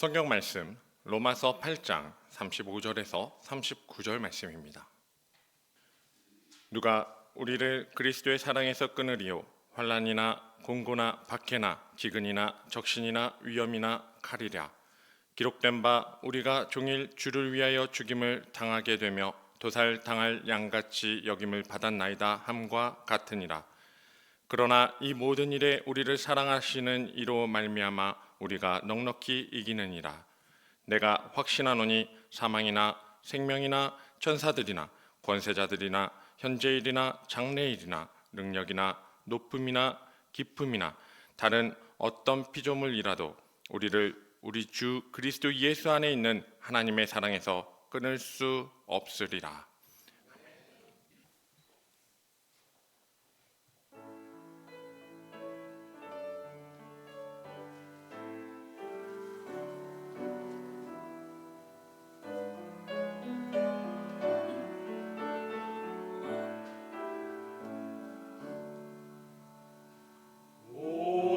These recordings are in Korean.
성경 말씀 로마서 8장 35절에서 39절 말씀입니다. 누가 우리를 그리스도의 사랑에서 끊으리요 환난이나 공고나 박해나 기근이나 적신이나 위험이나 칼이랴 기록된 바 우리가 종일 주를 위하여 죽임을 당하게 되며 도살당할 양같이 여김을 받았나이다 함과 같으니라. 그러나 이 모든 일에 우리를 사랑하시는 이로 말미암아 우리가 넉넉히 이기느니라. 내가 확신하노니 사망이나 생명이나 천사들이나 권세자들이나 현재일이나 장래일이나 능력이나 높음이나 깊음이나 다른 어떤 피조물이라도 우리를 우리 주 그리스도 예수 안에 있는 하나님의 사랑에서 끊을 수 없으리라.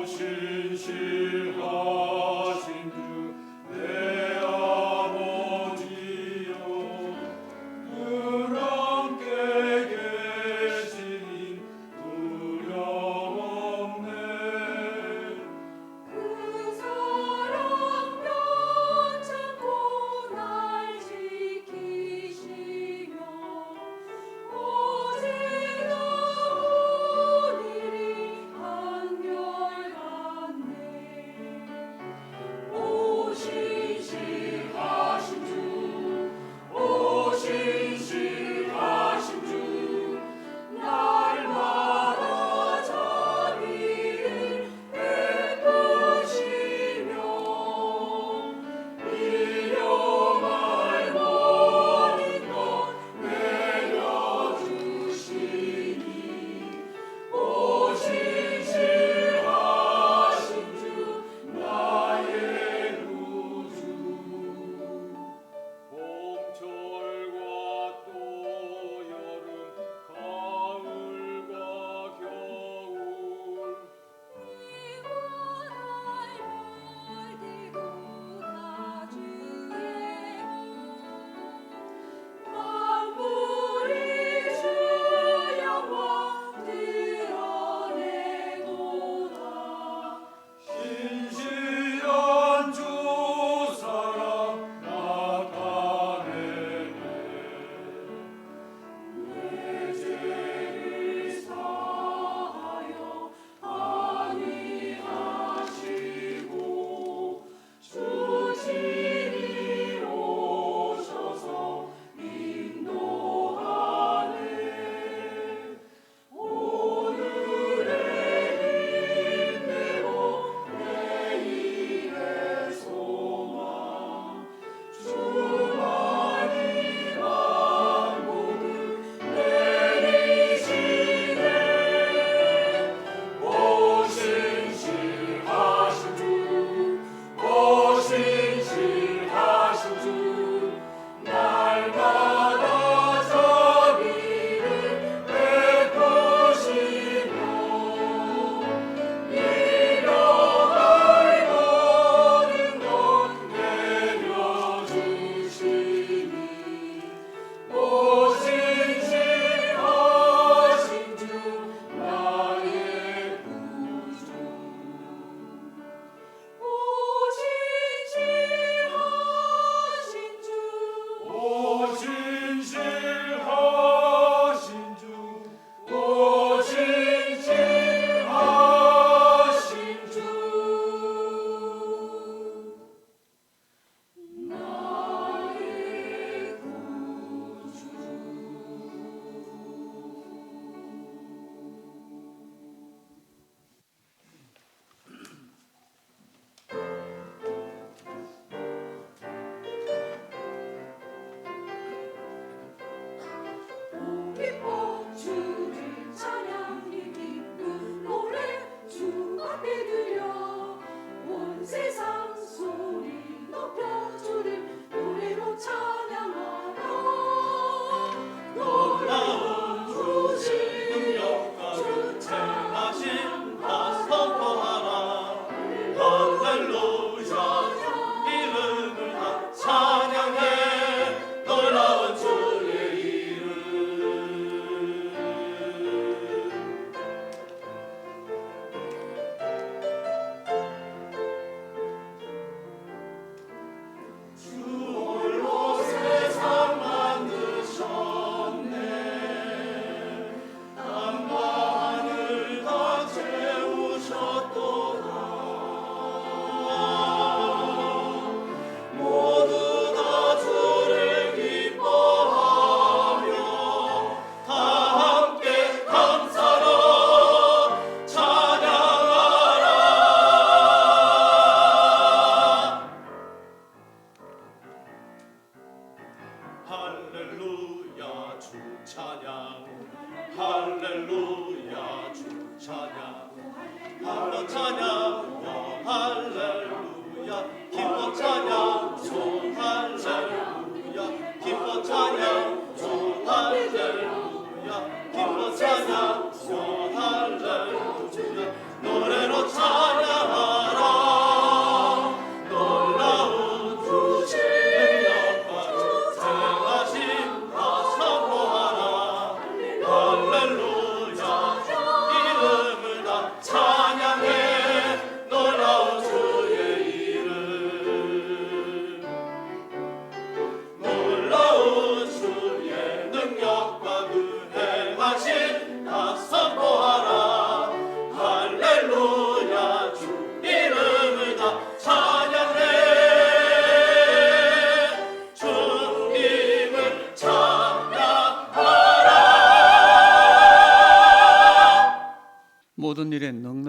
신실하신 주 내 아버지여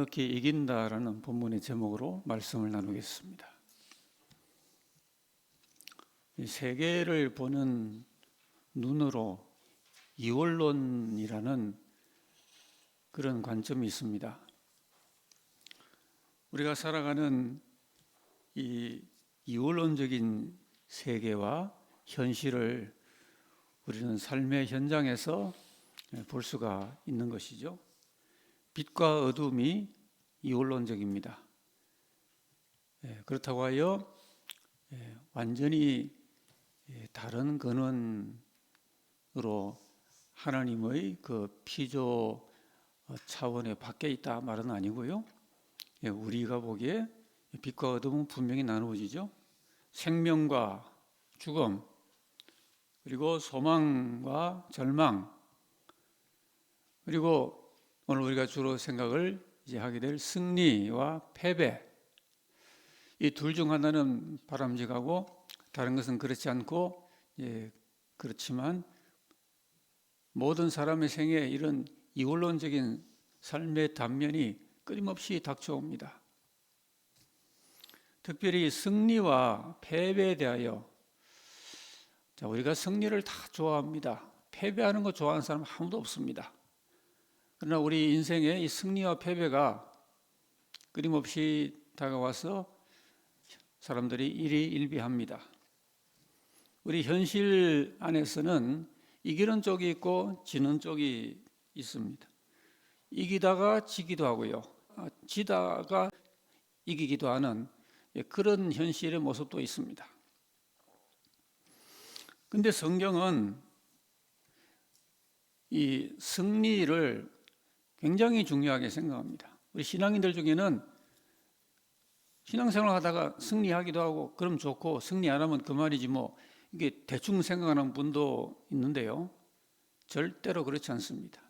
정확히 이긴다라는 본문의 제목으로 말씀을 나누겠습니다. 이 세계를 보는 눈으로 이원론이라는 그런 관점이 있습니다. 우리가 살아가는 이 이원론적인 세계와 현실을 우리는 삶의 현장에서 볼 수가 있는 것이죠. 빛과 어둠이 이원론적입니다. 그렇다고 하여 완전히 다른 근원으로 하나님의 그 피조 차원에 밖에 있다 말은 아니고요. 우리가 보기에 빛과 어둠은 분명히 나누어지죠. 생명과 죽음, 그리고 소망과 절망, 그리고 오늘 우리가 주로 생각을 이제 하게 될 승리와 패배, 이 둘 중 하나는 바람직하고 다른 것은 그렇지 않고, 그렇지만 모든 사람의 생애에 이런 이원론적인 삶의 단면이 끊임없이 닥쳐옵니다. 특별히 승리와 패배에 대하여, 우리가 승리를 다 좋아합니다. 패배하는 거 좋아하는 사람 아무도 없습니다. 그러나 우리 인생에 이 승리와 패배가 끊임없이 다가와서 사람들이 일희일비합니다. 우리 현실 안에서는 이기는 쪽이 있고 지는 쪽이 있습니다. 이기다가 지기도 하고요, 지다가 이기기도 하는 그런 현실의 모습도 있습니다. 근데 성경은 이 승리를 굉장히 중요하게 생각합니다. 우리 신앙인들 중에는 신앙생활 하다가 승리하기도 하고 그럼 좋고, 승리 안 하면 그만이지 뭐, 이게 대충 생각하는 분도 있는데요, 절대로 그렇지 않습니다.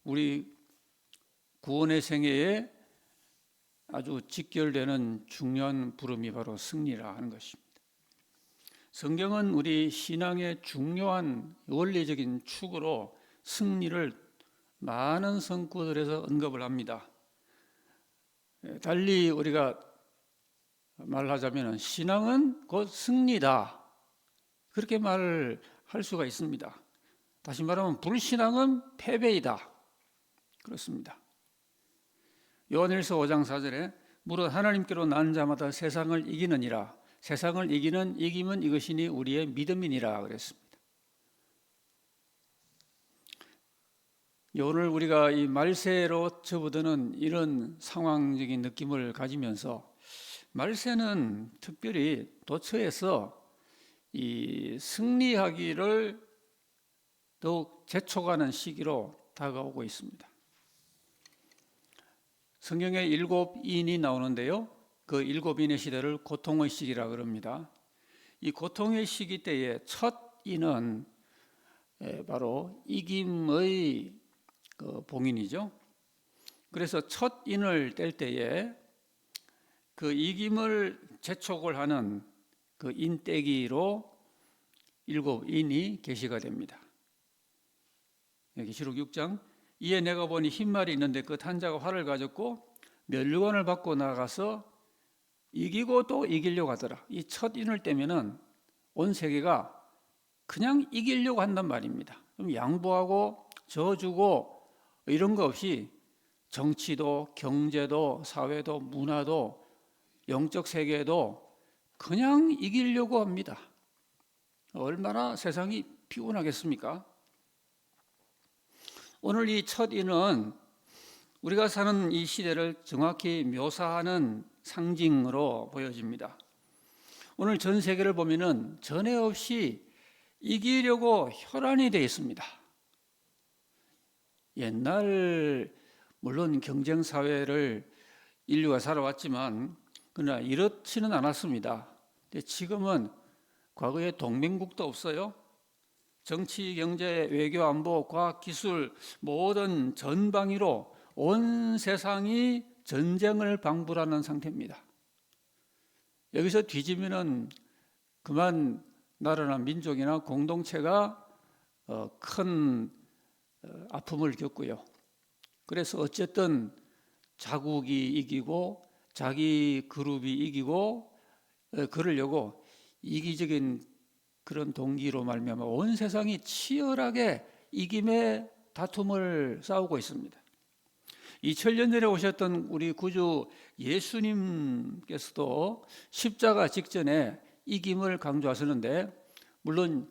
우리 구원의 생애에 아주 직결되는 중요한 부름이 바로 승리라 하는 것입니다. 성경은 우리 신앙의 중요한 원리적인 축으로 승리를 많은 성구들에서 언급을 합니다. 달리 우리가 말하자면 신앙은 곧 승리다, 그렇게 말을 할 수가 있습니다. 다시 말하면 불신앙은 패배이다, 그렇습니다. 요한일서 5장 4절에 무릇 하나님께로 난 자마다 세상을 이기느니라, 세상을 이기는 이김은 이것이니 우리의 믿음이니라 그랬습니다. 오늘 우리가 이 말세로 접어드는 이런 상황적인 느낌을 가지면서, 말세는 특별히 도처에서 이 승리하기를 더욱 재촉하는 시기로 다가오고 있습니다. 성경에 7인이 나오는데요, 그 7인의 시대를 고통의 시기라 그럽니다. 이 고통의 시기 때에 첫 인은 바로 이김의 그 봉인이죠. 그래서 첫 인을 뗄 때에 그 이김을 재촉을 하는 그 인떼기로 7인이 계시가 됩니다. 계시록 6장, 이에 내가 보니 흰 말이 있는데 그 탄자가 활을 가졌고 멸류관을 받고 나가서 이기고 또 이기려고 하더라. 이 첫 인을 떼면은 온 세계가 그냥 이기려고 한단 말입니다. 좀 양보하고 져주고 이런 거 없이 정치도 경제도 사회도 문화도 영적 세계도 그냥 이기려고 합니다. 얼마나 세상이 피곤하겠습니까? 오늘 이 첫 인은 우리가 사는 이 시대를 정확히 묘사하는 상징으로 보여집니다. 오늘 전 세계를 보면은 전에 없이 이기려고 혈안이 되어 있습니다. 옛날 물론 경쟁 사회를 인류가 살아왔지만 그러나 이렇지는 않았습니다. 근데 지금은 과거에 동맹국도 없어요. 정치, 경제, 외교, 안보, 과학, 기술 모든 전방위로 온 세상이 전쟁을 방불하는 상태입니다. 여기서 뒤지면은 그만 나라나 민족이나 공동체가 큰 아픔을 겪고요. 그래서 어쨌든 자국이 이기고 자기 그룹이 이기고 그러려고 이기적인 그런 동기로 말미암아 온 세상이 치열하게 이김의 다툼을 싸우고 있습니다. 2000년 전에 오셨던 우리 구주 예수님께서도 십자가 직전에 이김을 강조하시는데, 물론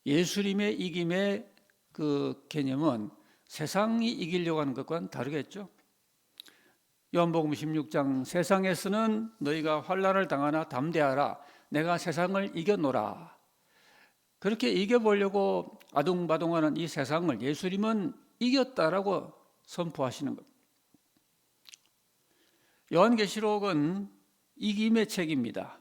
예수님의 이김의 그 개념은 세상이 이기려고 하는 것과는 다르겠죠. 요한복음 16장 세상에서는 너희가 환난을 당하나 담대하라 내가 세상을 이겨노라. 그렇게 이겨보려고 아둥바둥하는 이 세상을 예수님은 이겼다라고 선포하시는 것. 요한계시록은 이김의 책입니다.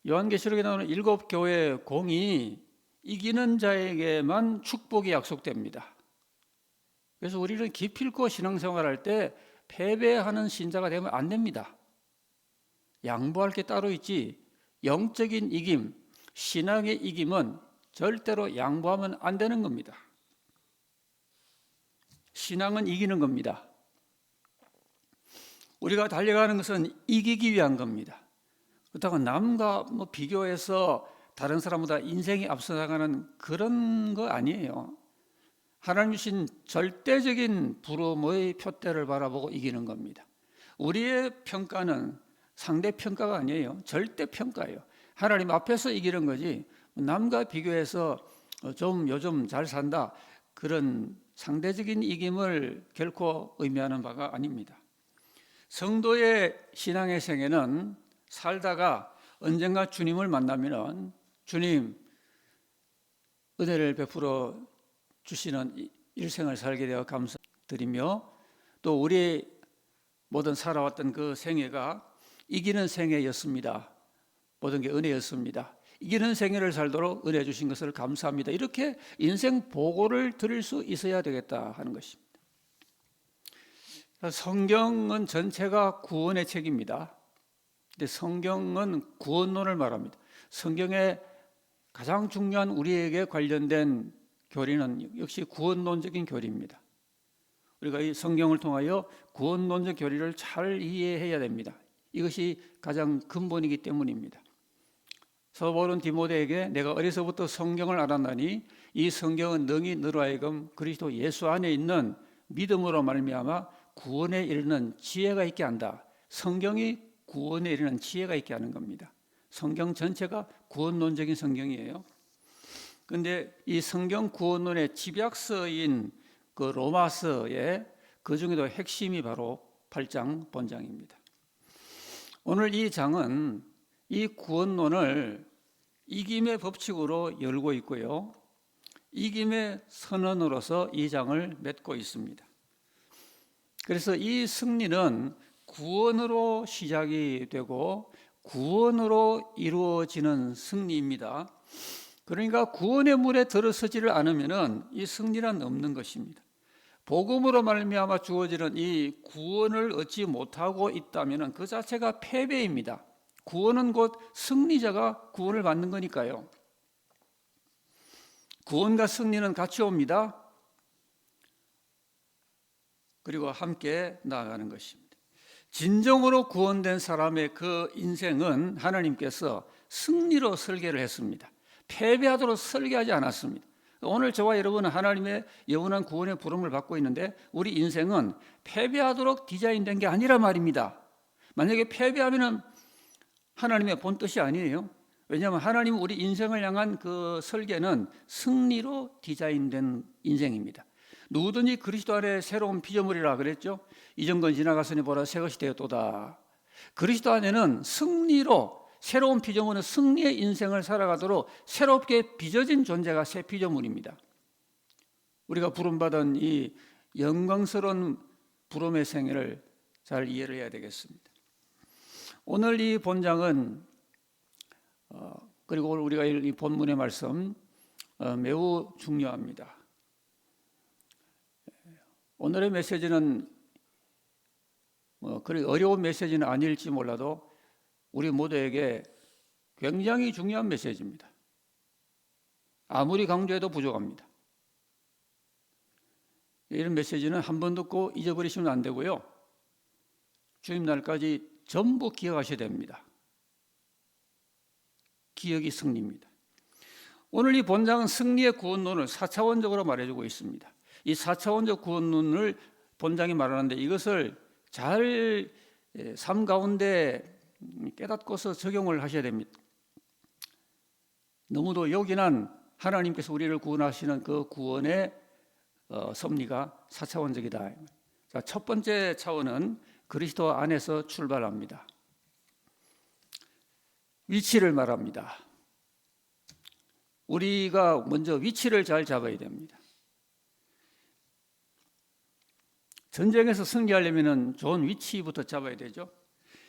요한계시록에 나오는 7교회 공이 이기는 자에게만 축복이 약속됩니다. 그래서 우리는 기필코 신앙생활할 때 패배하는 신자가 되면 안 됩니다. 양보할 게 따로 있지, 영적인 이김, 신앙의 이김은 절대로 양보하면 안 되는 겁니다. 신앙은 이기는 겁니다. 우리가 달려가는 것은 이기기 위한 겁니다. 그렇다고 남과 비교해서 다른 사람보다 인생이 앞서 나가는 그런 거 아니에요. 하나님 주신 절대적인 부름의 표대를 바라보고 이기는 겁니다. 우리의 평가는 상대 평가가 아니에요. 절대 평가예요. 하나님 앞에서 이기는 거지, 남과 비교해서 좀 요즘 잘 산다, 그런 상대적인 이김을 결코 의미하는 바가 아닙니다. 성도의 신앙의 생애는 살다가 언젠가 주님을 만나면 주님 은혜를 베풀어 주시는 일생을 살게 되어 감사드리며, 또 우리 모든 살아왔던 그 생애가 이기는 생애였습니다. 모든 게 은혜였습니다. 이기는 생애를 살도록 은혜 주신 것을 감사합니다. 이렇게 인생 보고를 드릴 수 있어야 되겠다 하는 것입니다. 성경은 전체가 구원의 책입니다. 근데 성경은 구원론을 말합니다. 성경의 가장 중요한 우리에게 관련된 교리는 역시 구원론적인 교리입니다. 우리가 이 성경을 통하여 구원론적 교리를 잘 이해해야 됩니다. 이것이 가장 근본이기 때문입니다. 사도 바울은 디모데에게 내가 어려서부터 성경을 알았나니 이 성경은 능히 너로 하여금 그리스도 예수 안에 있는 믿음으로 말미암아 구원에 이르는 지혜가 있게 한다. 성경이 구원에 이르는 지혜가 있게 하는 겁니다. 성경 전체가 구원론적인 성경이에요. 그런데 이 성경 구원론의 집약서인 그 로마서의 그 중에도 핵심이 바로 8장 본장입니다. 오늘 이 장은 이 구원론을 이김의 법칙으로 열고 있고요, 이김의 선언으로서 이 장을 맺고 있습니다. 그래서 이 승리는 구원으로 시작이 되고 구원으로 이루어지는 승리입니다. 그러니까 구원의 물에 들어서지를 않으면 이 승리는 없는 것입니다. 복음으로 말미암아 주어지는 이 구원을 얻지 못하고 있다면 그 자체가 패배입니다. 구원은 곧 승리자가 구원을 받는 거니까요. 구원과 승리는 같이 옵니다. 그리고 함께 나아가는 것입니다. 진정으로 구원된 사람의 그 인생은 하나님께서 승리로 설계를 했습니다. 패배하도록 설계하지 않았습니다. 오늘 저와 여러분은 하나님의 영원한 구원의 부름을 받고 있는데 우리 인생은 패배하도록 디자인된 게 아니라 말입니다. 만약에 패배하면 하나님의 본 뜻이 아니에요. 왜냐하면 하나님은 우리 인생을 향한 그 설계는 승리로 디자인된 인생입니다. 누구든지 그리스도 안에 새로운 피조물이라 그랬죠. 이전 건 지나갔으니 보라 새 것이 되었도다. 그리스도 안에는 승리로, 새로운 피조물은 승리의 인생을 살아가도록 새롭게 빚어진 존재가 새 피조물입니다. 우리가 부름받은 이 영광스러운 부름의 생애를 잘 이해를 해야 되겠습니다. 오늘 이 본장은 그리고 우리가 이 본문의 말씀 매우 중요합니다. 오늘의 메시지는 그리 어려운 메시지는 아닐지 몰라도 우리 모두에게 굉장히 중요한 이런 메시지는 한 번 듣고 잊어버리시면 안 되고요. 주님날까지 전부 기억하셔야 됩니다. 기억이 승리입니다. 오늘 이 본장은 승리의 구원론을 4차원적으로 말해주고 있습니다. 이 4차원적 구원론을 본장이 말하는데 이것을 잘 삶 가운데 깨닫고서 적용을 하셔야 됩니다. 너무도 요긴한 하나님께서 우리를 구원하시는 그 구원의 섭리가 4차원적이다. 자, 첫 번째 차원은 그리스도 안에서 출발합니다. 위치를 말합니다. 우리가 먼저 위치를 잘 잡아야 됩니다. 전쟁에서 승리하려면 좋은 위치부터 잡아야 되죠.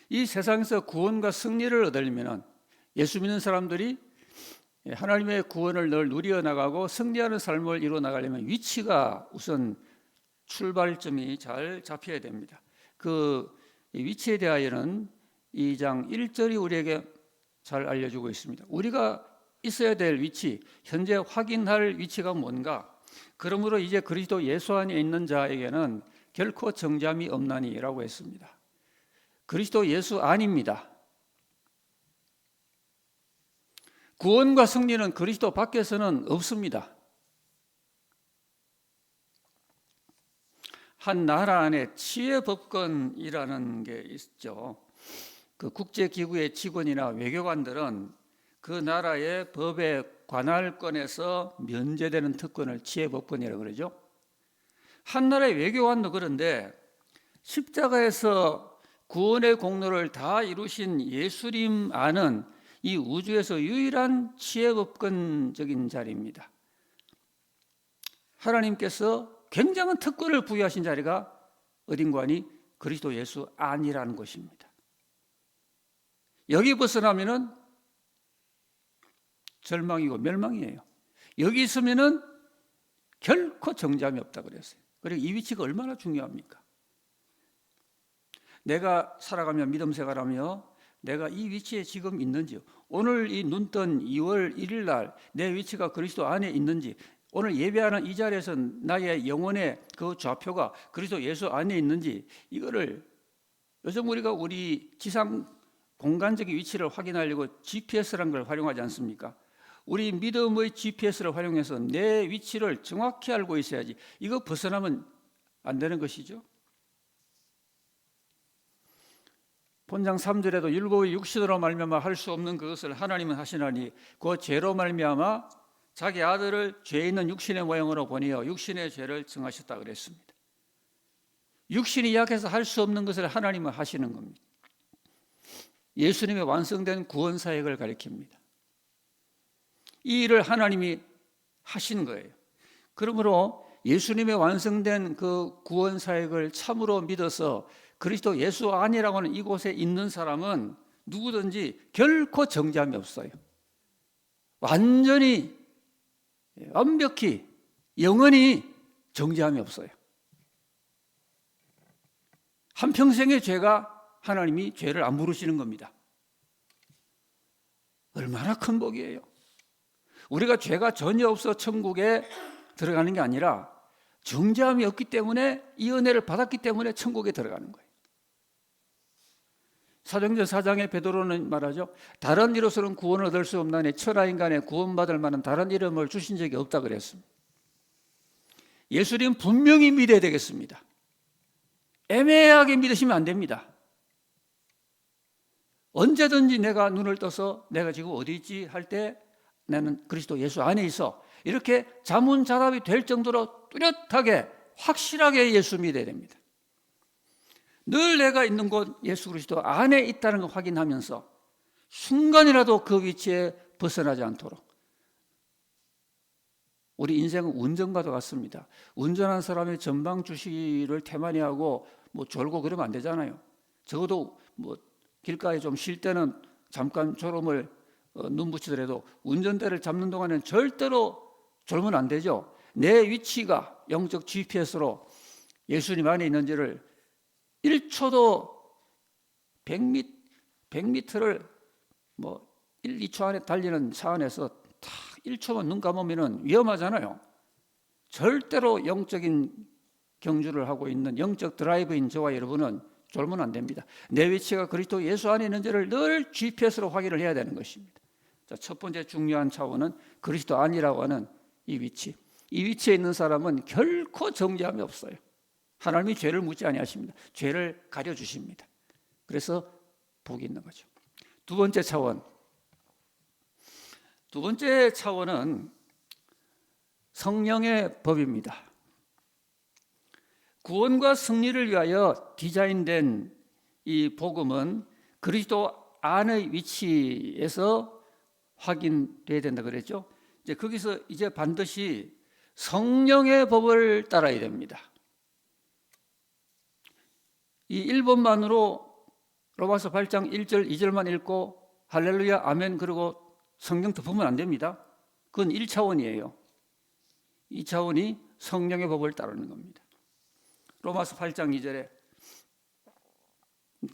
이 세상에서 구원과 승리를 얻으려면 예수 믿는 사람들이 하나님의 구원을 늘 누려 나가고 승리하는 삶을 이루어 나가려면 위치가 우선 출발점이 잘 잡혀야 됩니다. 그 위치에 대하여는 2장 1절이 우리에게 잘 알려주고 있습니다. 우리가 있어야 될 위치, 현재 확인할 위치가 뭔가? 그러므로 이제 그리스도 예수 안에 있는 자에게는 결코 정잠이 없나니라고 했습니다. 그리스도 예수 안입니다. 구원과 승리는 그리스도 밖에서는 없습니다. 한 나라 안에 치외법권이라는 게 있죠. 그 국제기구의 직원이나 외교관들은 그 나라의 법의 관할권에서 면제되는 특권을 치외법권이라고 그러죠. 한 나라의 외교관도 그런데 십자가에서 구원의 공로를 다 이루신 예수님 안은 이 우주에서 유일한 치외법권적인 자리입니다. 하나님께서 굉장한 특권을 부여하신 자리가 어딘가 하니 그리스도 예수 안이라는 것입니다. 여기 벗어나면은 절망이고 멸망이에요. 여기 있으면은 결코 정잠이 없다 그랬어요. 그리고 이 위치가 얼마나 중요합니까? 내가 살아가며 믿음 생활하며 내가 이 위치에 지금 있는지, 오늘 이 눈뜬 2월 1일 날 내 위치가 그리스도 안에 있는지, 오늘 예배하는 이 자리에서 나의 영혼의 그 좌표가 그리스도 예수 안에 있는지, 이거를 요즘 우리가 우리 지상 공간적인 위치를 확인하려고 GPS라는 걸 활용하지 않습니까? 우리 믿음의 GPS를 활용해서 내 위치를 정확히 알고 있어야지. 이거 벗어나면 안 되는 것이죠. 본장 3절에도 율법의 육신으로 말미암아 할 수 없는 그것을 하나님은 하시나니 그 죄로 말미암아 자기 아들을 죄 있는 육신의 모양으로 보내어 육신의 죄를 정하셨다 그랬습니다. 육신이 약해서 할 수 없는 것을 하나님은 하시는 겁니다. 예수님의 완성된 구원 사역을 가리킵니다. 이 일을 하나님이 하신 거예요. 그러므로 예수님의 완성된 그 구원 사역을 참으로 믿어서 그리스도 예수 안이라고 하는 이곳에 있는 사람은 누구든지 결코 정잠이 없어요. 완전히 완벽히 영원히 정잠이 없어요. 한평생의 죄가 하나님이 죄를 안 부르시는 겁니다. 얼마나 큰 복이에요. 우리가 죄가 전혀 없어 천국에 들어가는 게 아니라 정죄함이 없기 때문에 이 은혜를 받았기 때문에 천국에 들어가는 거예요. 사도행전 4장에 베드로는 말하죠. 다른 이로서는 구원을 얻을 수 없나니 천하인간에 구원받을 만한 다른 이름을 주신 적이 없다 그랬습니다. 예수님 분명히 믿어야 되겠습니다. 애매하게 믿으시면 안 됩니다. 언제든지 내가 눈을 떠서 내가 지금 어디 있지 할 때 나는 그리스도 예수 안에 있어. 이렇게 자문자답이 될 정도로 뚜렷하게 확실하게 예수 믿어야 됩니다. 늘 내가 있는 곳 예수 그리스도 안에 있다는 걸 확인하면서 순간이라도 그 위치에 벗어나지 않도록. 우리 인생은 운전과도 같습니다. 운전한 사람의 전방 주시를 태만히 하고 졸고 그러면 안 되잖아요. 적어도 길가에 좀 쉴 때는 잠깐 졸음을 눈 붙이더라도 운전대를 잡는 동안에는 절대로 졸면 안 되죠. 내 위치가 영적 GPS로 예수님 안에 있는지를 1초도 100m를 1, 2초 안에 달리는 차 안에서 딱 1초만 눈 감으면 위험하잖아요. 절대로 영적인 경주를 하고 있는 영적 드라이브인 저와 여러분은 졸면 안 됩니다. 내 위치가 그리스도 예수 안에 있는지를 늘 GPS로 확인을 해야 되는 것입니다. 자, 첫 번째 중요한 차원은 그리스도 안이라고 하는 이 위치. 이 위치에 있는 사람은 결코 정죄함이 없어요. 하나님이 죄를 묻지 아니하십니다. 죄를 가려주십니다. 그래서 복이 있는 거죠. 두 번째 차원은 성령의 법입니다. 구원과 승리를 위하여 디자인된 이 복음은 그리스도 안의 위치에서 확인돼야 된다 그랬죠. 이제 거기서 이제 반드시 성령의 법을 따라야 됩니다. 이 1번만으로 로마서 8장 1절 2절만 읽고 할렐루야 아멘 그리고 성경 덮으면 안 됩니다. 그건 1차원이에요. 2차원이 성령의 법을 따르는 겁니다. 로마서 8장 2절에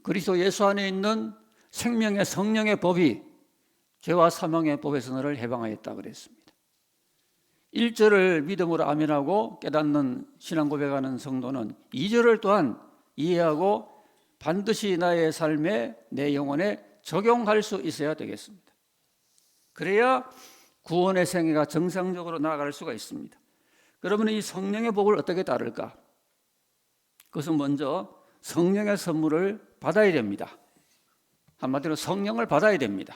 그리스도 예수 안에 있는 생명의 성령의 법이 죄와 사망의 법에서 너를 해방하였다 그랬습니다. 1절을 믿음으로 아멘하고 깨닫는 신앙 고백하는 성도는 2절을 또한 이해하고 반드시 나의 삶에 내 영혼에 적용할 수 있어야 되겠습니다. 그래야 구원의 생애가 정상적으로 나아갈 수가 있습니다. 그러면 이 성령의 복을 어떻게 따를까? 그것은 먼저 성령의 선물을 받아야 됩니다. 한마디로 성령을 받아야 됩니다.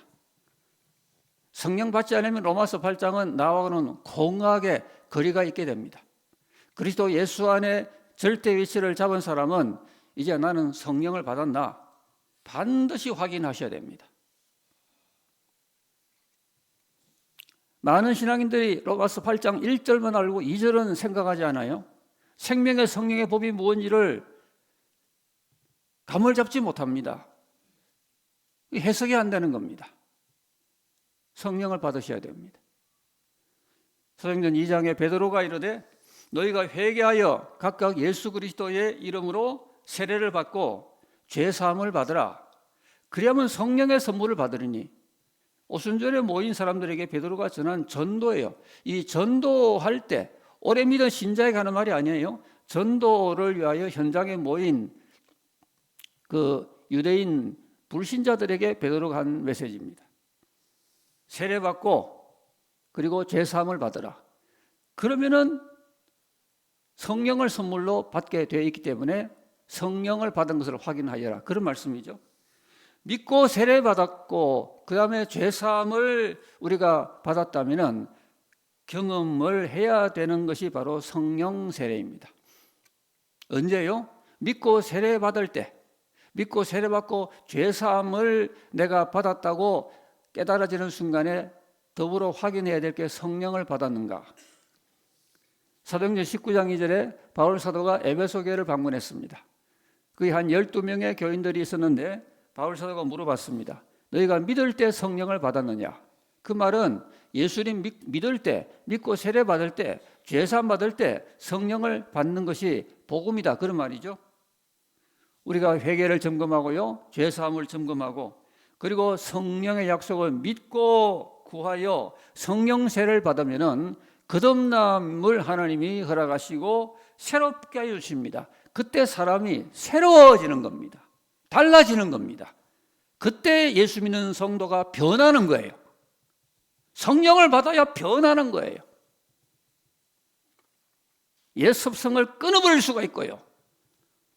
성령 받지 않으면 로마서 8장은 나와는 공하게 거리가 있게 됩니다. 그리스도 예수 안에 절대 위치를 잡은 사람은 이제 나는 성령을 받았나? 반드시 확인하셔야 됩니다. 많은 신앙인들이 로마서 8장 1절만 알고 2절은 생각하지 않아요. 생명의 성령의 법이 무엇인지를 감을 잡지 못합니다. 해석이 안 되는 겁니다. 성령을 받으셔야 됩니다. 사도행전 2장에 베드로가 이르되 너희가 회개하여 각각 예수 그리스도의 이름으로 세례를 받고 죄 사함을 받으라. 그리하면 성령의 선물을 받으리니. 오순절에 모인 사람들에게 베드로가 전한 전도예요. 이 전도할 때 오래 믿은 신자에게 하는 말이 아니에요. 전도를 위하여 현장에 모인 그 유대인 불신자들에게 베드로가 한 메시지입니다. 세례받고 그리고 죄 사함을 받으라. 그러면은 성령을 선물로 받게 되어 있기 때문에 성령을 받은 것을 확인하여라. 그런 말씀이죠. 믿고 세례받았고 그 다음에 죄 사함을 우리가 받았다면은 경험을 해야 되는 것이 바로 성령 세례입니다. 언제요? 믿고 세례받을 때, 믿고 세례받고 죄 사함을 내가 받았다고 깨달아지는 순간에 더불어 확인해야 될 게 성령을 받았는가. 사도행전 19장 2절에 바울 사도가 에베소 교회를 방문했습니다. 거기 한 12명의 교인들이 있었는데 바울 사도가 물어봤습니다. 너희가 믿을 때 성령을 받았느냐? 그 말은 예수님 믿을 때, 믿고 세례 받을 때, 죄사함 받을 때 성령을 받는 것이 복음이다. 그런 말이죠. 우리가 회개를 점검하고요, 죄사함을 점검하고, 그리고 성령의 약속을 믿고 구하여 성령 세례를 받으면은 거듭남을 하나님이 허락하시고 새롭게 하여 주십니다. 그때 사람이 새로워지는 겁니다. 달라지는 겁니다. 그때 예수 믿는 성도가 변하는 거예요. 성령을 받아야 변하는 거예요. 옛 습성을 끊어버릴 수가 있고요.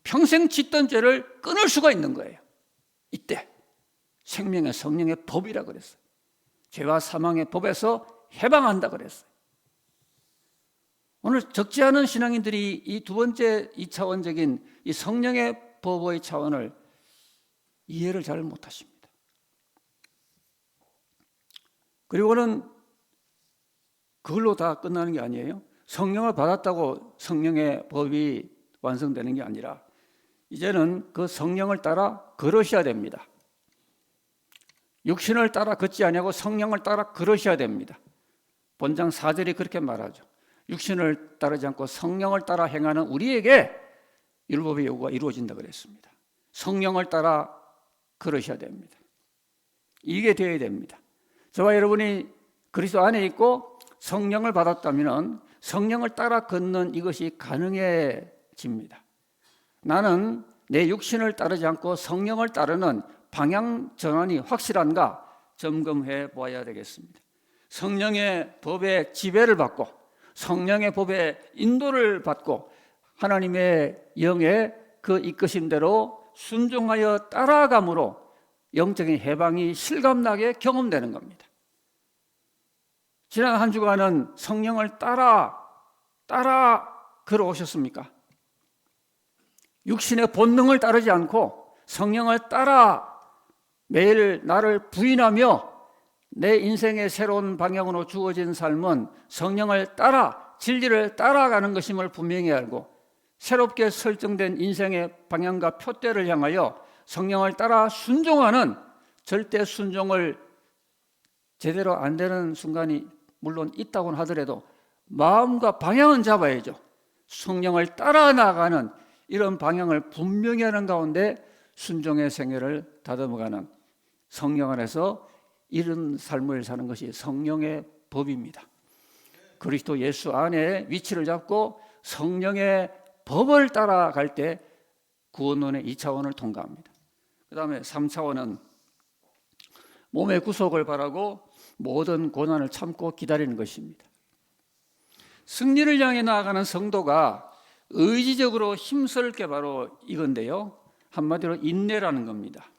평생 짓던 죄를 끊을 수가 있는 거예요. 이때 생명의 성령의 법이라 그랬어요. 죄와 사망의 법에서 해방한다 그랬어요. 오늘 적지 않은 신앙인들이 이 두 번째 2차원적인 이 성령의 법의 차원을 이해를 잘 못하십니다. 그리고는 그걸로 다 끝나는 게 아니에요. 성령을 받았다고 성령의 법이 완성되는 게 아니라 이제는 그 성령을 따라 걸으셔야 됩니다. 육신을 따라 걷지 아니하고 성령을 따라 걸으셔야 됩니다. 본장 4절이 그렇게 말하죠. 육신을 따르지 않고 성령을 따라 행하는 우리에게 율법의 요구가 이루어진다 그랬습니다. 성령을 따라 걸으셔야 됩니다. 이게 되어야 됩니다. 저와 여러분이 그리스도 안에 있고 성령을 받았다면 성령을 따라 걷는 이것이 가능해져야 진리해집니다. 나는 내 육신을 따르지 않고 성령을 따르는 방향 전환이 확실한가 점검해 보아야 되겠습니다. 성령의 법에 지배를 받고 성령의 법에 인도를 받고 하나님의 영의 그 이끄심대로 순종하여 따라감으로 영적인 해방이 실감나게 경험되는 겁니다. 지난 한 주간은 성령을 따라 걸어오셨습니까? 육신의 본능을 따르지 않고 성령을 따라 매일 나를 부인하며 내 인생의 새로운 방향으로 주어진 삶은 성령을 따라 진리를 따라가는 것임을 분명히 알고 새롭게 설정된 인생의 방향과 표대를 향하여 성령을 따라 순종하는 절대 순종을 제대로 안 되는 순간이 물론 있다고는 하더라도 마음과 방향은 잡아야죠. 성령을 따라 나가는 이런 방향을 분명히 하는 가운데 순종의 생애를 다듬어가는 성령 안에서 이런 삶을 사는 것이 성령의 법입니다. 그리스도 예수 안에 위치를 잡고 성령의 법을 따라갈 때 구원론의 2차원을 통과합니다. 그 다음에 3차원은 몸의 구속을 바라고 모든 고난을 참고 기다리는 것입니다. 승리를 향해 나아가는 성도가 의지적으로 힘쓸 게 바로 이건데요. 한마디로 인내라는 겁니다.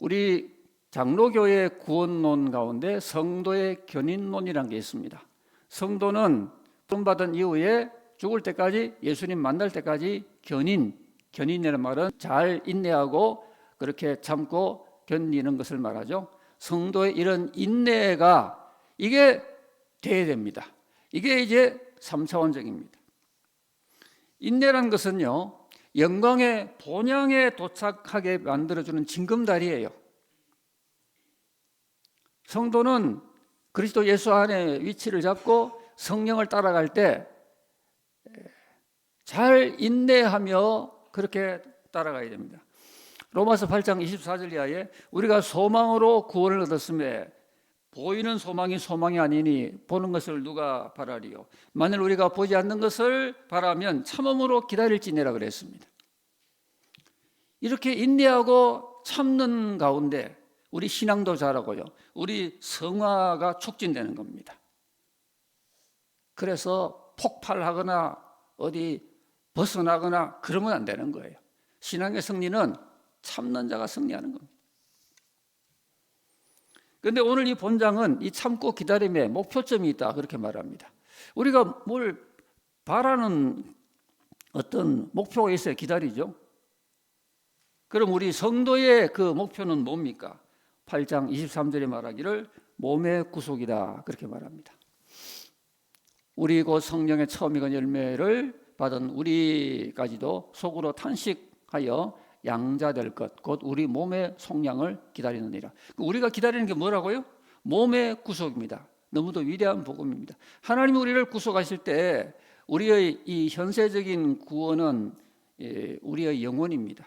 우리 장로교의 구원론 가운데 성도의 견인론이라는 게 있습니다. 성도는 구원받은 이후에 죽을 때까지 예수님 만날 때까지 견인이라는 말은 잘 인내하고 그렇게 참고 견디는 것을 말하죠. 성도의 이런 인내가 이게 돼야 됩니다. 이게 이제 3차원적입니다. 인내라는 것은요, 영광의 본향에 도착하게 만들어주는 징검다리예요. 성도는 그리스도 예수 안에 위치를 잡고 성령을 따라갈 때 잘 인내하며 그렇게 따라가야 됩니다. 로마서 8장 24절 이하에 우리가 소망으로 구원을 얻었음에 보이는 소망이 소망이 아니니 보는 것을 누가 바라리요. 만일 우리가 보지 않는 것을 바라면 참음으로 기다릴지니라 그랬습니다. 이렇게 인내하고 참는 가운데 우리 신앙도 자라고요. 우리 성화가 촉진되는 겁니다. 그래서 폭발하거나 어디 벗어나거나 그러면 안 되는 거예요. 신앙의 승리는 참는 자가 승리하는 겁니다. 그런데 오늘 이 본장은 이 참고 기다림에 목표점이 있다 그렇게 말합니다. 우리가 뭘 바라는 어떤 목표가 있어야 기다리죠. 그럼 우리 성도의 그 목표는 뭡니까? 8장 23절에 말하기를 몸의 구속이다 그렇게 말합니다. 우리 곧 성령의 처음 익은 열매를 받은 우리까지도 속으로 탄식하여 양자될 것, 곧 우리 몸의 속량을 기다리느니라. 우리가 기다리는 게 뭐라고요? 몸의 구속입니다. 너무도 위대한 복음입니다. 하나님이 우리를 구속하실 때 우리의 이 현세적인 구원은 우리의 영혼입니다.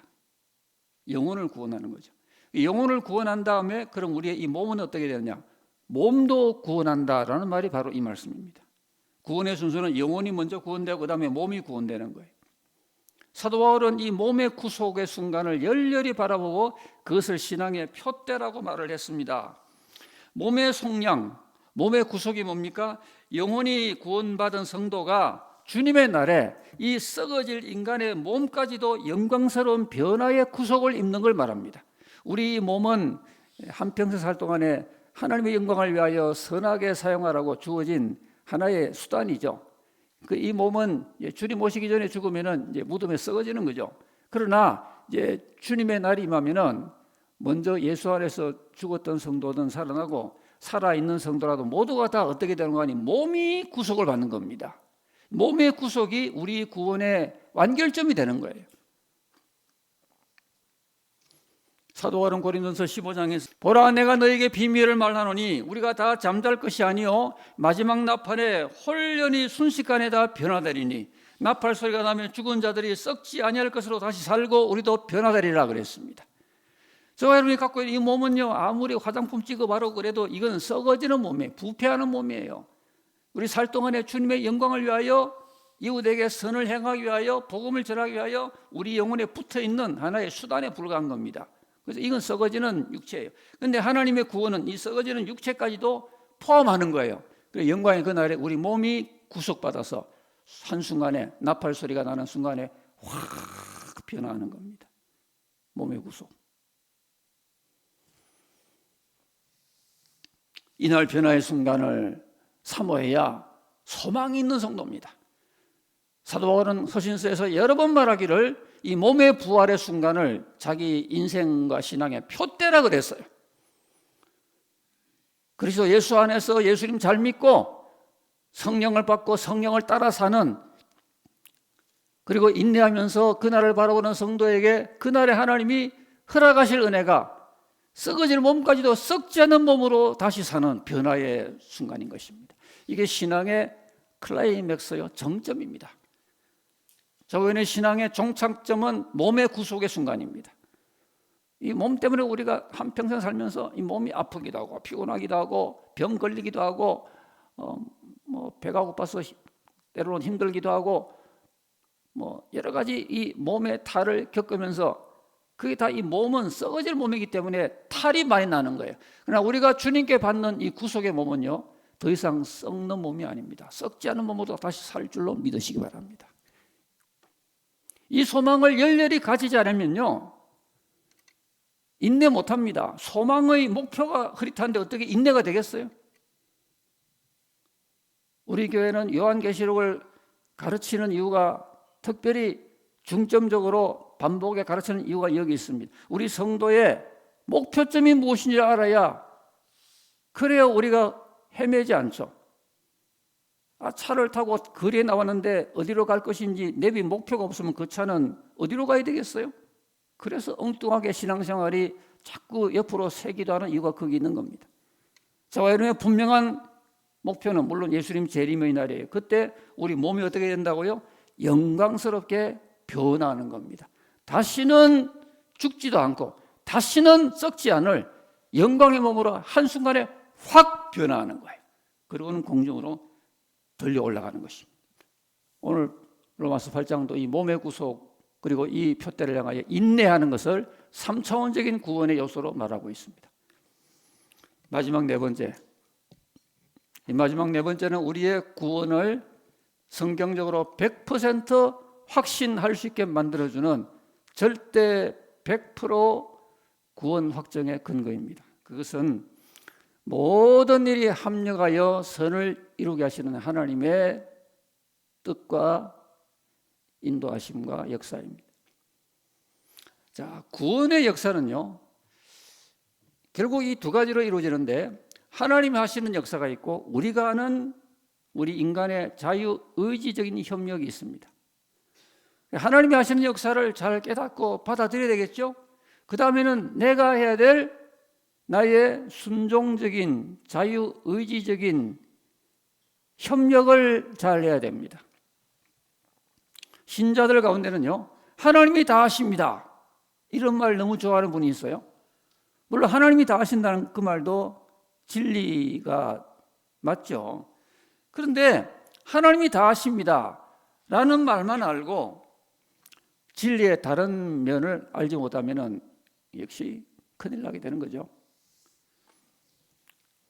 영혼을 구원하는 거죠. 영혼을 구원한 다음에 그럼 우리의 이 몸은 어떻게 되느냐? 몸도 구원한다라는 말이 바로 이 말씀입니다. 구원의 순서는 영혼이 먼저 구원되고 그 다음에 몸이 구원되는 거예요. 사도 바울은 이 몸의 구속의 순간을 열렬히 바라보고 그것을 신앙의 표대라고 말을 했습니다. 몸의 속량, 몸의 구속이 뭡니까? 영혼이 구원받은 성도가 주님의 날에 이 썩어질 인간의 몸까지도 영광스러운 변화의 구속을 입는 걸 말합니다. 우리 몸은 한평생 살 동안에 하나님의 영광을 위하여 선하게 사용하라고 주어진 하나의 수단이죠. 이 몸은 주님 오시기 전에 죽으면은 이제 무덤에 썩어지는 거죠. 그러나 이제 주님의 날이 임하면은 먼저 예수 안에서 죽었던 성도는 살아나고 살아있는 성도라도 모두가 다 어떻게 되는 거 아니? 몸이 구속을 받는 겁니다. 몸의 구속이 우리 구원의 완결점이 되는 거예요. 사도 바울은 고린도전서 15장에서 보라 내가 너에게 비밀을 말하노니 우리가 다 잠잘 것이 아니요 마지막 나팔에 홀연히 순식간에 다 변화되리니 나팔 소리가 나면 죽은 자들이 썩지 아니할 것으로 다시 살고 우리도 변화되리라 그랬습니다. 저와 여러분이 갖고 있는 이 몸은요 아무리 화장품 찍어 바르고 그래도 이건 썩어지는 몸이에요. 부패하는 몸이에요. 우리 살 동안에 주님의 영광을 위하여 이웃에게 선을 행하기 위하여 복음을 전하기 위하여 우리 영혼에 붙어있는 하나의 수단에 불과한 겁니다. 그래서 이건 썩어지는 육체예요. 그런데 하나님의 구원은 이 썩어지는 육체까지도 포함하는 거예요. 그래서 영광의 그날에 우리 몸이 구속받아서 한순간에 나팔 소리가 나는 순간에 확 변화하는 겁니다. 몸의 구속. 이날 변화의 순간을 사모해야 소망이 있는 성도입니다. 사도 바울은 서신서에서 여러 번 말하기를 이 몸의 부활의 순간을 자기 인생과 신앙의 표대라 그랬어요. 그래서 예수 안에서 예수님 잘 믿고 성령을 받고 성령을 따라 사는, 그리고 인내하면서 그날을 바라보는 성도에게 그날에 하나님이 허락하실 은혜가 썩어질 몸까지도 썩지 않는 몸으로 다시 사는 변화의 순간인 것입니다. 이게 신앙의 클라이맥스요, 정점입니다. 저희의 신앙의 종착점은 몸의 구속의 순간입니다. 이 몸 때문에 우리가 한평생 살면서 이 몸이 아프기도 하고 피곤하기도 하고 병 걸리기도 하고 배가 고파서 때로는 힘들기도 하고 여러 가지 이 몸의 탈을 겪으면서, 그게 다 이 몸은 썩어질 몸이기 때문에 탈이 많이 나는 거예요. 그러나 우리가 주님께 받는 이 구속의 몸은요, 더 이상 썩는 몸이 아닙니다. 썩지 않은 몸으로 다시 살 줄로 믿으시기 바랍니다. 이 소망을 열렬히 가지지 않으면요, 인내 못합니다. 소망의 목표가 흐릿한데 어떻게 인내가 되겠어요? 우리 교회는 요한계시록을 가르치는 이유가, 특별히 중점적으로 반복에 가르치는 이유가 여기 있습니다. 우리 성도의 목표점이 무엇인지 알아야, 그래야 우리가 헤매지 않죠. 차를 타고 거리에 나왔는데 어디로 갈 것인지 내비 목표가 없으면 그 차는 어디로 가야 되겠어요? 그래서 엉뚱하게 신앙생활이 자꾸 옆으로 새기도 하는 이유가 거기 있는 겁니다. 저와 여러분의 분명한 목표는 물론 예수님 재림의 날이에요. 그때 우리 몸이 어떻게 된다고요? 영광스럽게 변화하는 겁니다. 다시는 죽지도 않고 다시는 썩지 않을 영광의 몸으로 한순간에 확 변화하는 거예요. 그리고는 공중으로 들려 올라가는 것입니다. 오늘 로마서 8장도 이 몸의 구속, 그리고 이 표대를 향하여 인내하는 것을 3차원적인 구원의 요소로 말하고 있습니다. 마지막 네 번째. 이 마지막 네 번째는 우리의 구원을 성경적으로 100% 확신할 수 있게 만들어주는 절대 100% 구원 확정의 근거입니다. 그것은 모든 일이 합력하여 선을 이루게 하시는 하나님의 뜻과 인도하심과 역사입니다. 자, 구원의 역사는요, 결국 이 두 가지로 이루어지는데, 하나님이 하시는 역사가 있고 우리가 하는 우리 인간의 자유의지적인 협력이 있습니다. 하나님이 하시는 역사를 잘 깨닫고 받아들여야 되겠죠. 그 다음에는 내가 해야 될 나의 순종적인 자유의지적인 협력을 잘 해야 됩니다. 신자들 가운데는요, 하나님이 다 하십니다, 이런 말 너무 좋아하는 분이 있어요. 물론 하나님이 다 하신다는 그 말도 진리가 맞죠. 그런데 하나님이 다 하십니다 라는 말만 알고 진리의 다른 면을 알지 못하면 역시 큰일 나게 되는 거죠.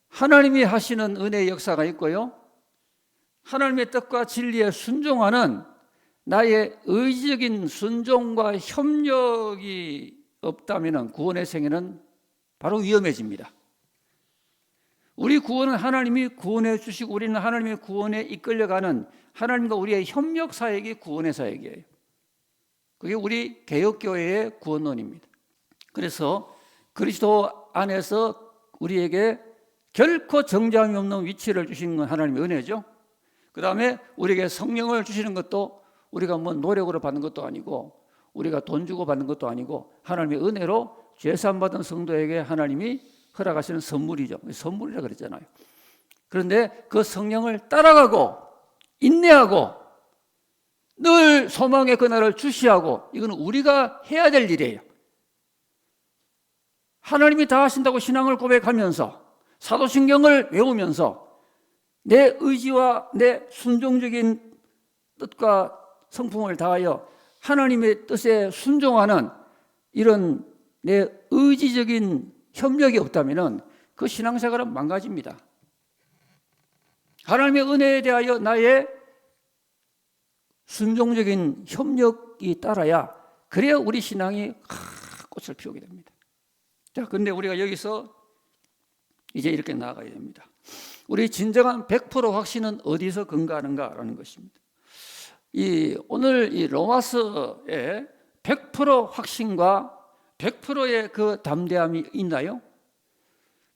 하나님이 하시는 은혜의 역사가 있고요, 하나님의 뜻과 진리에 순종하는 나의 의지적인 순종과 협력이 없다면 구원의 생애는 바로 위험해집니다. 우리 구원은 하나님이 구원해 주시고 우리는 하나님의 구원에 이끌려가는 하나님과 우리의 협력 사역이 구원의 사역이에요. 그게 우리 개혁교회의 구원론입니다. 그래서 그리스도 안에서 우리에게 결코 정죄함이 없는 위치를 주시는 건 하나님의 은혜죠. 그 다음에 우리에게 성령을 주시는 것도 우리가 뭐 노력으로 받는 것도 아니고 우리가 돈 주고 받는 것도 아니고 하나님의 은혜로 죄사함 받은 성도에게 하나님이 허락하시는 선물이죠. 선물이라 그랬잖아요. 그런데 그 성령을 따라가고 인내하고 늘 소망의 그날을 주시하고, 이건 우리가 해야 될 일이에요. 하나님이 다 하신다고 신앙을 고백하면서 사도신경을 외우면서 내 의지와 내 순종적인 뜻과 성품을 다하여 하나님의 뜻에 순종하는 이런 내 의지적인 협력이 없다면 그 신앙생활은 망가집니다. 하나님의 은혜에 대하여 나의 순종적인 협력이 따라야 그래야 우리 신앙이 꽃을 피우게 됩니다. 자, 그런데 우리가 여기서 이제 이렇게 나아가야 됩니다. 우리 진정한 100% 확신은 어디서 근거하는가라는 것입니다. 오늘 이 로마서에 100% 확신과 100%의 그 담대함이 있나요?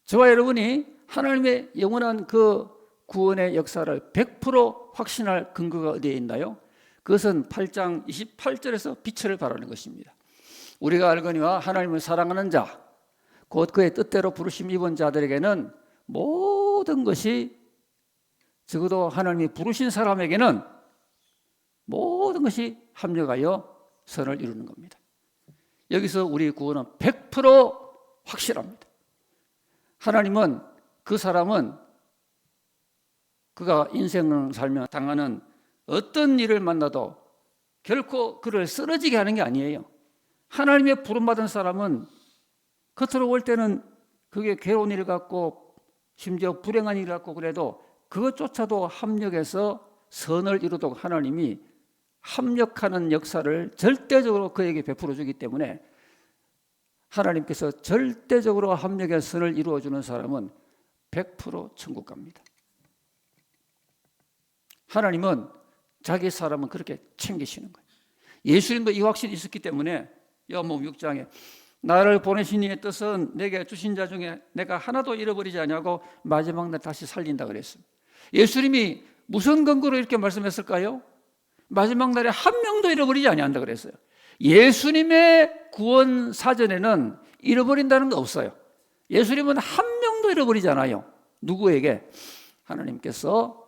저와 여러분이 하나님의 영원한 그 구원의 역사를 100% 확신할 근거가 어디에 있나요? 그것은 8장 28절에서 빛을 발하는 것입니다. 우리가 알거니와 하나님을 사랑하는 자, 곧 그의 뜻대로 부르심 입은 자들에게는 모든 것이, 적어도 하나님이 부르신 사람에게는 모든 것이 합력하여 선을 이루는 겁니다. 여기서 우리 구원은 100% 확실합니다. 하나님은 그 사람은 그가 인생을 살며 당하는 어떤 일을 만나도 결코 그를 쓰러지게 하는 게 아니에요. 하나님의 부름받은 사람은 겉으로 볼 때는 그게 괴로운 일 같고 심지어 불행한 일 같고 그래도 그것조차도 합력해서 선을 이루도록 하나님이 합력하는 역사를 절대적으로 그에게 베풀어 주기 때문에 하나님께서 절대적으로 합력의 선을 이루어주는 사람은 100% 천국 갑니다. 하나님은 자기 사람은 그렇게 챙기시는 거예요. 예수님도 이 확신이 있었기 때문에 요한복음 6장에 나를 보내신 이의 뜻은 내게 주신 자 중에 내가 하나도 잃어버리지 않냐고 마지막 날 다시 살린다 그랬습니다. 예수님이 무슨 근거로 이렇게 말씀했을까요? 마지막 날에 한 명도 잃어버리지 아니한다 그랬어요. 예수님의 구원 사전에는 잃어버린다는 거 없어요. 예수님은 한 명도 잃어버리지 않아요. 누구에게? 하나님께서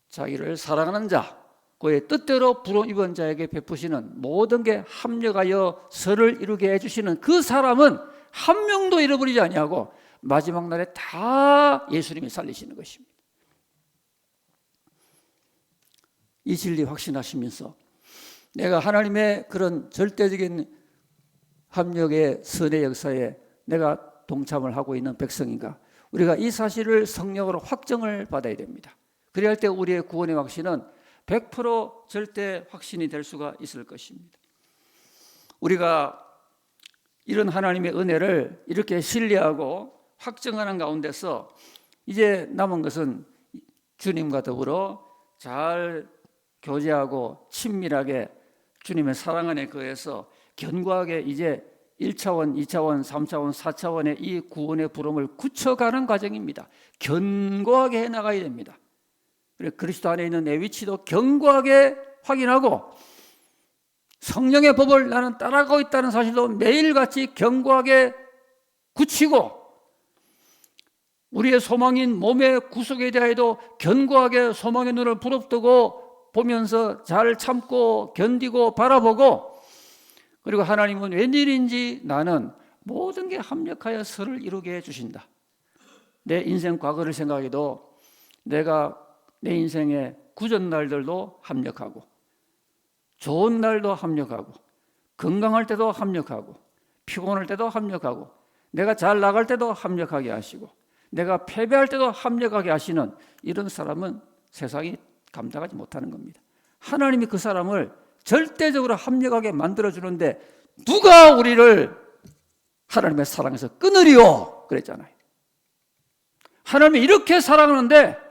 자기를 사랑하는 자, 그의 뜻대로 부름 입은 자에게 베푸시는 모든 게 합력하여 선을 이루게 해주시는 그 사람은 한 명도 잃어버리지 아니하고 마지막 날에 다 예수님이 살리시는 것입니다. 이 진리 확신하시면서 내가 하나님의 그런 절대적인 합력의 선의 역사에 내가 동참을 하고 있는 백성인가? 우리가 이 사실을 성령으로 확정을 받아야 됩니다. 그래야 할 때 우리의 구원의 확신은 100% 절대 확신이 될 수가 있을 것입니다. 우리가 이런 하나님의 은혜를 이렇게 신뢰하고 확정하는 가운데서 이제 남은 것은 주님과 더불어 잘 교제하고 친밀하게 주님의 사랑 안에 거해서 견고하게 이제 1차원, 2차원, 3차원, 4차원의 이 구원의 부름을 굳혀가는 과정입니다. 견고하게 해나가야 됩니다. 그리스도 안에 있는 내 위치도 견고하게 확인하고 성령의 법을 나는 따라가고 있다는 사실도 매일같이 견고하게 굳히고 우리의 소망인 몸의 구속에 대하여도 견고하게 소망의 눈을 부릅뜨고 보면서 잘 참고 견디고 바라보고 그리고 하나님은 웬일인지 나는 모든 게 합력하여 선을 이루게 해주신다. 내 인생 과거를 생각해도 내가 내 인생의 구전 날들도 합력하고 좋은 날도 합력하고 건강할 때도 합력하고 피곤할 때도 합력하고 내가 잘 나갈 때도 합력하게 하시고 내가 패배할 때도 합력하게 하시는 이런 사람은 세상이 감당하지 못하는 겁니다. 하나님이 그 사람을 절대적으로 합력하게 만들어주는데 누가 우리를 하나님의 사랑에서 끊으리요? 그랬잖아요. 하나님이 이렇게 사랑하는데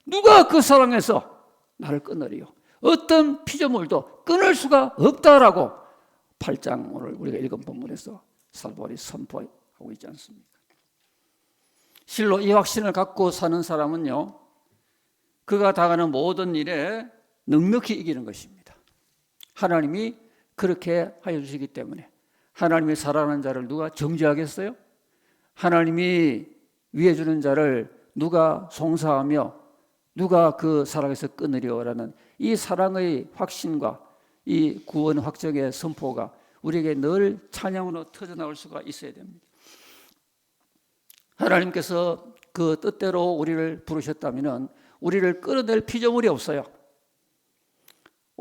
누가 그 사랑에서 나를 끊으리요? 어떤 피조물도 끊을 수가 없다라고 8장 오늘 우리가 읽은 본문에서 살바울이 선포하고 있지 않습니까? 실로 이 확신을 갖고 사는 사람은요, 그가 당하는 모든 일에 넉넉히 이기는 것입니다. 하나님이 그렇게 하여 주시기 때문에 하나님이 사랑하는 자를 누가 정죄하겠어요? 하나님이 위해 주는 자를 누가 송사하며 누가 그 사랑에서 끊으려라는 이 사랑의 확신과 이 구원 확정의 선포가 우리에게 늘 찬양으로 터져나올 수가 있어야 됩니다. 하나님께서 그 뜻대로 우리를 부르셨다면 우리를 끌어낼 피조물이 없어요.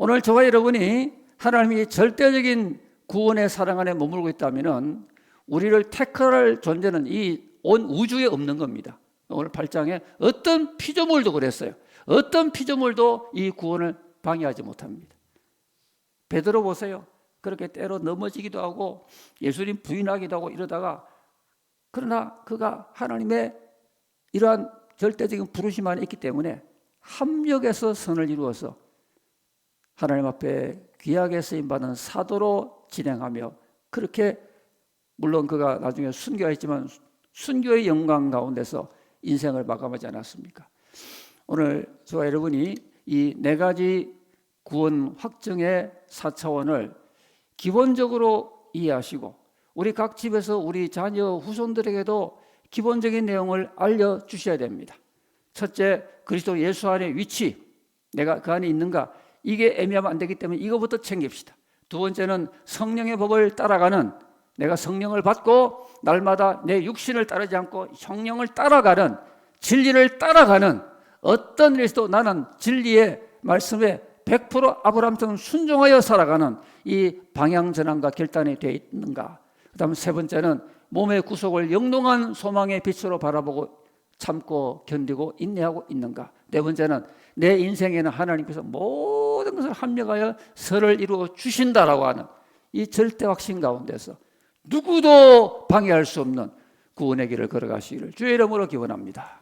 오늘 저와 여러분이 하나님이 절대적인 구원의 사랑 안에 머물고 있다면 우리를 택할 존재는 이 온 우주에 없는 겁니다. 오늘 8장에 어떤 피조물도 그랬어요. 어떤 피조물도 이 구원을 방해하지 못합니다. 베드로 보세요. 그렇게 때로 넘어지기도 하고 예수님 부인하기도 하고 이러다가, 그러나 그가 하나님의 이러한 절대적인 부르심 안에 있기 때문에 합력해서 선을 이루어서 하나님 앞에 귀하게 쓰임받은 사도로 진행하며, 그렇게 물론 그가 나중에 순교했지만 순교의 영광 가운데서 인생을 마감하지 않았습니까? 오늘 저와 여러분이 이 네 가지 구원 확증의 4차원을 기본적으로 이해하시고 우리 각 집에서 우리 자녀 후손들에게도 기본적인 내용을 알려주셔야 됩니다. 첫째, 그리스도 예수 안의 위치, 내가 그 안에 있는가, 이게 애매하면 안 되기 때문에 이거부터 챙깁시다. 두 번째는 성령의 법을 따라가는, 내가 성령을 받고 날마다 내 육신을 따르지 않고 성령을 따라가는, 진리를 따라가는, 어떤 일에서도 나는 진리의 말씀에 100% 아브라함처럼 순종하여 살아가는 이 방향전환과 결단이 되어 있는가. 그 다음 세 번째는 몸의 구속을 영롱한 소망의 빛으로 바라보고 참고 견디고 인내하고 있는가. 네 번째는 내 인생에는 하나님께서 모든 것을 합력하여 설을 이루어 주신다라고 하는 이 절대 확신 가운데서 누구도 방해할 수 없는 구원의 길을 걸어가시기를 주의 이름으로 기원합니다.